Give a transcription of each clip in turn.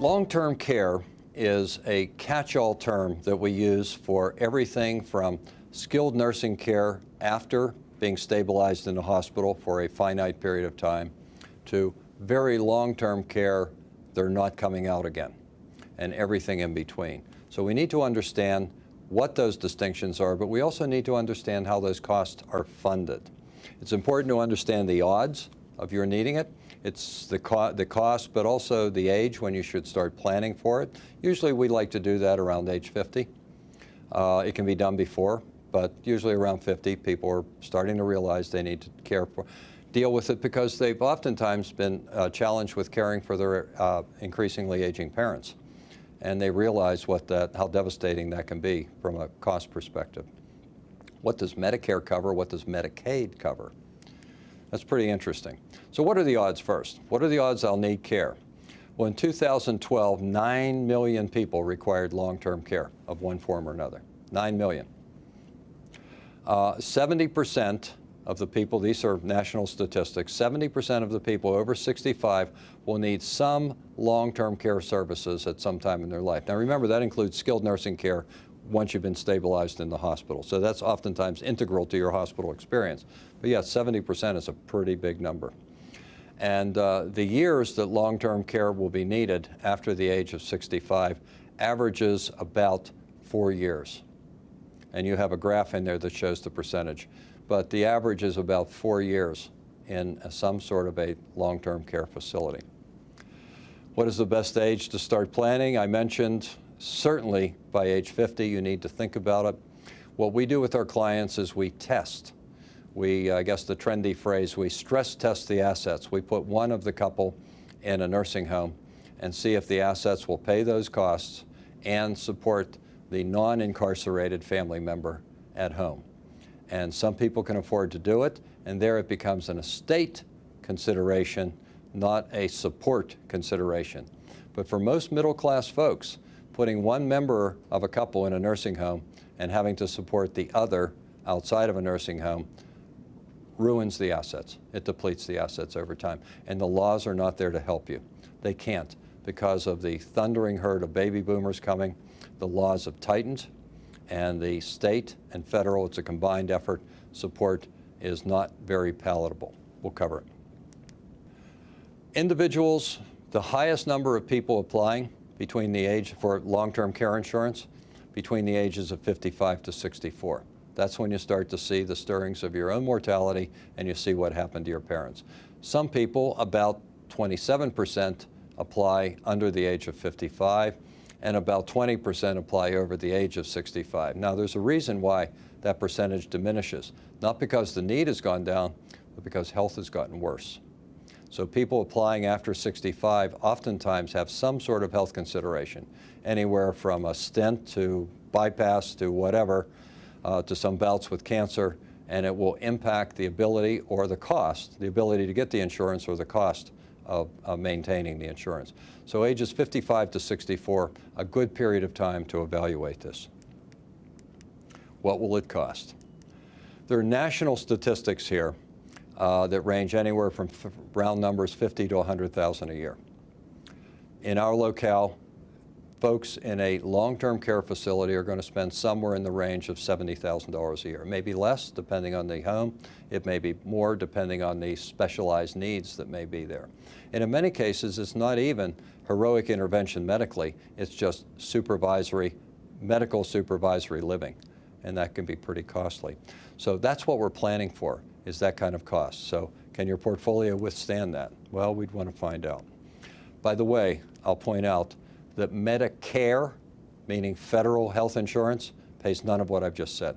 Long-term care is a catch-all term that we use for everything from skilled nursing care after being stabilized in the hospital for a finite period of time to very long-term care, they're not coming out again, and everything in between. So we need to understand what those distinctions are, but we also need to understand how those costs are funded. It's important to understand the odds of your needing it. It's the cost, but also the age when you should start planning for it. Usually we like to do that around age 50. It can be done before, but usually around 50, people are starting to realize they need to deal with it because they've oftentimes been challenged with caring for their increasingly aging parents. And they realize how devastating that can be from a cost perspective. What does Medicare cover? What does Medicaid cover? That's pretty interesting. So what are the odds first? What are the odds I'll need care? Well, in 2012, 9 million people required long-term care of one form or another. 9 million. 70% of the people, these are national statistics, 70% of the people over 65 will need some long-term care services at some time in their life. Now remember, that includes skilled nursing care once you've been stabilized in the hospital. So that's oftentimes integral to your hospital experience. But yeah, 70% is a pretty big number. And the years that long-term care will be needed after the age of 65 averages about 4 years. And you have a graph in there that shows the percentage. But the average is about 4 years in some sort of a long-term care facility. What is the best age to start planning? I mentioned certainly by age 50 you need to think about it. What we do with our clients is we test. I guess the trendy phrase, we stress test the assets. We put one of the couple in a nursing home and see if the assets will pay those costs and support the non-incarcerated family member at home. And some people can afford to do it, and there it becomes an estate consideration, not a support consideration. But for most middle-class folks, putting one member of a couple in a nursing home and having to support the other outside of a nursing home ruins the assets. It depletes the assets over time. And the laws are not there to help you. They can't. Because of the thundering herd of baby boomers coming, the laws have tightened, and the state and federal, it's a combined effort, support is not very palatable. We'll cover it. Individuals, the highest number of people applying between the age for long-term care insurance, between the ages of 55 to 64. That's when you start to see the stirrings of your own mortality and you see what happened to your parents. Some people, about 27%, apply under the age of 55, and about 20% apply over the age of 65. Now, there's a reason why that percentage diminishes, not because the need has gone down, but because health has gotten worse. So people applying after 65 oftentimes have some sort of health consideration, anywhere from a stent to bypass to whatever, to some bouts with cancer, and it will impact the ability or the cost, the ability to get the insurance or the cost of maintaining the insurance. So ages 55 to 64, a good period of time to evaluate this. What will it cost? There are national statistics here that range anywhere from round numbers 50 to 100,000 a year. In our locale, folks in a long-term care facility are going to spend somewhere in the range of $70,000 a year. Maybe less, depending on the home. It may be more, depending on the specialized needs that may be there. And in many cases, it's not even heroic intervention medically. It's just medical supervisory living. And that can be pretty costly. So that's what we're planning for, is that kind of cost. So can your portfolio withstand that? Well, we'd want to find out. By the way, I'll point out that Medicare, meaning federal health insurance, pays none of what I've just said.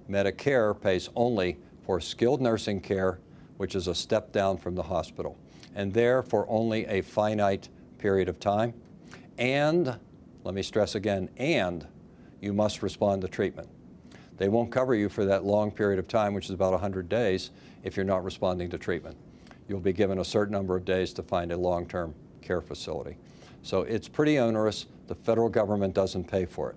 Medicare pays only for skilled nursing care, which is a step down from the hospital, and there for only a finite period of time. And, let me stress again, and you must respond to treatment. They won't cover you for that long period of time, which is about 100 days, if you're not responding to treatment. You'll be given a certain number of days to find a long-term care facility. So it's pretty onerous. The federal government doesn't pay for it.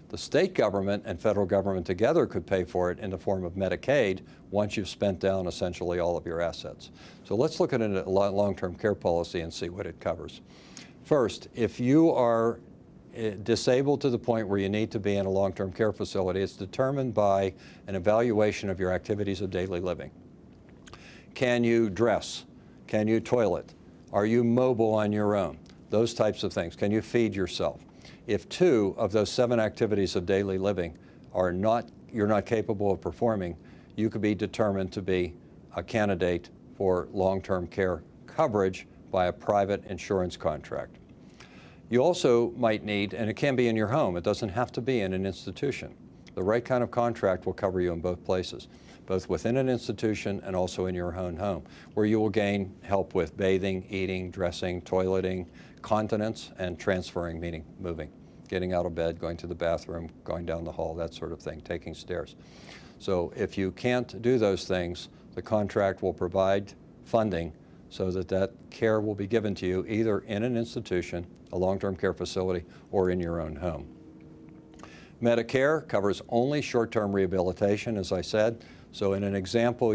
The state government and federal government together could pay for it in the form of Medicaid once you've spent down essentially all of your assets. So let's look at a long-term care policy and see what it covers. First, if you are disabled to the point where you need to be in a long-term care facility, it's determined by an evaluation of your activities of daily living. Can you dress? Can you toilet? Are you mobile on your own? Those types of things. Can you feed yourself? If 2 of those 7 activities of daily living are you're not capable of performing, you could be determined to be a candidate for long-term care coverage by a private insurance contract. You also might need, and it can be in your home, it doesn't have to be in an institution. The right kind of contract will cover you in both places, both within an institution and also in your own home, where you will gain help with bathing, eating, dressing, toileting, continence, and transferring, meaning moving, getting out of bed, going to the bathroom, going down the hall, that sort of thing, taking stairs. So if you can't do those things, the contract will provide funding so that that care will be given to you either in an institution, a long-term care facility, or in your own home. Medicare covers only short-term rehabilitation, as I said. So in an example,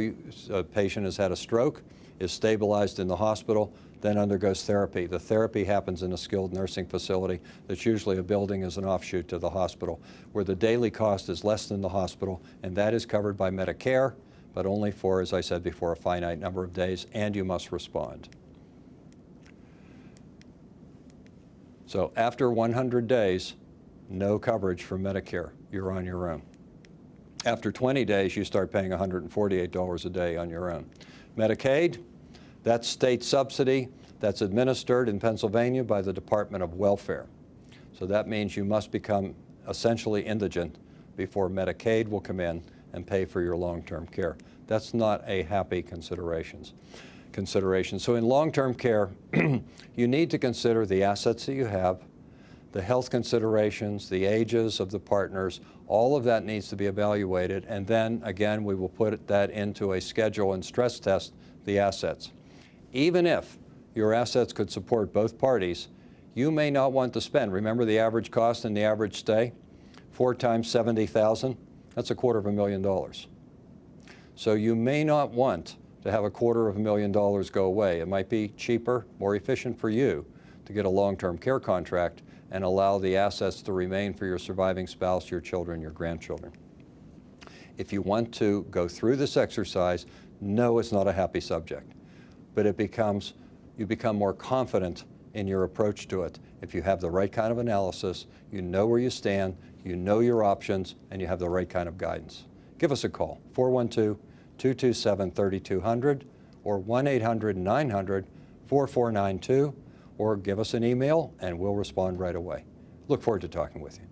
a patient has had a stroke, is stabilized in the hospital, then undergoes therapy. The therapy happens in a skilled nursing facility that's usually a building as an offshoot to the hospital, where the daily cost is less than the hospital, and that is covered by Medicare, but only for, as I said before, a finite number of days, and you must respond. So after 100 days, no coverage for Medicare. You're on your own. After 20 days, you start paying $148 a day on your own. Medicaid, that's state subsidy that's administered in Pennsylvania by the Department of Welfare. So that means you must become essentially indigent before Medicaid will come in and pay for your long-term care. That's not a happy consideration. So in long-term care, you need to consider the assets that you have, the health considerations, the ages of the partners, all of that needs to be evaluated, and then again we will put that into a schedule and stress test the assets. Even if your assets could support both parties, you may not want to spend. Remember the average cost and the average stay? 4 times $70,000, that's $250,000. So you may not want to have $250,000 go away. It might be cheaper, more efficient for you to get a long-term care contract and allow the assets to remain for your surviving spouse, your children, your grandchildren. If you want to go through this exercise, no, it's not a happy subject, but you become more confident in your approach to it. If you have the right kind of analysis, you know where you stand, you know your options, and you have the right kind of guidance. Give us a call, 412-227-3200 or 1-800-900-4492, or give us an email and we'll respond right away. Look forward to talking with you.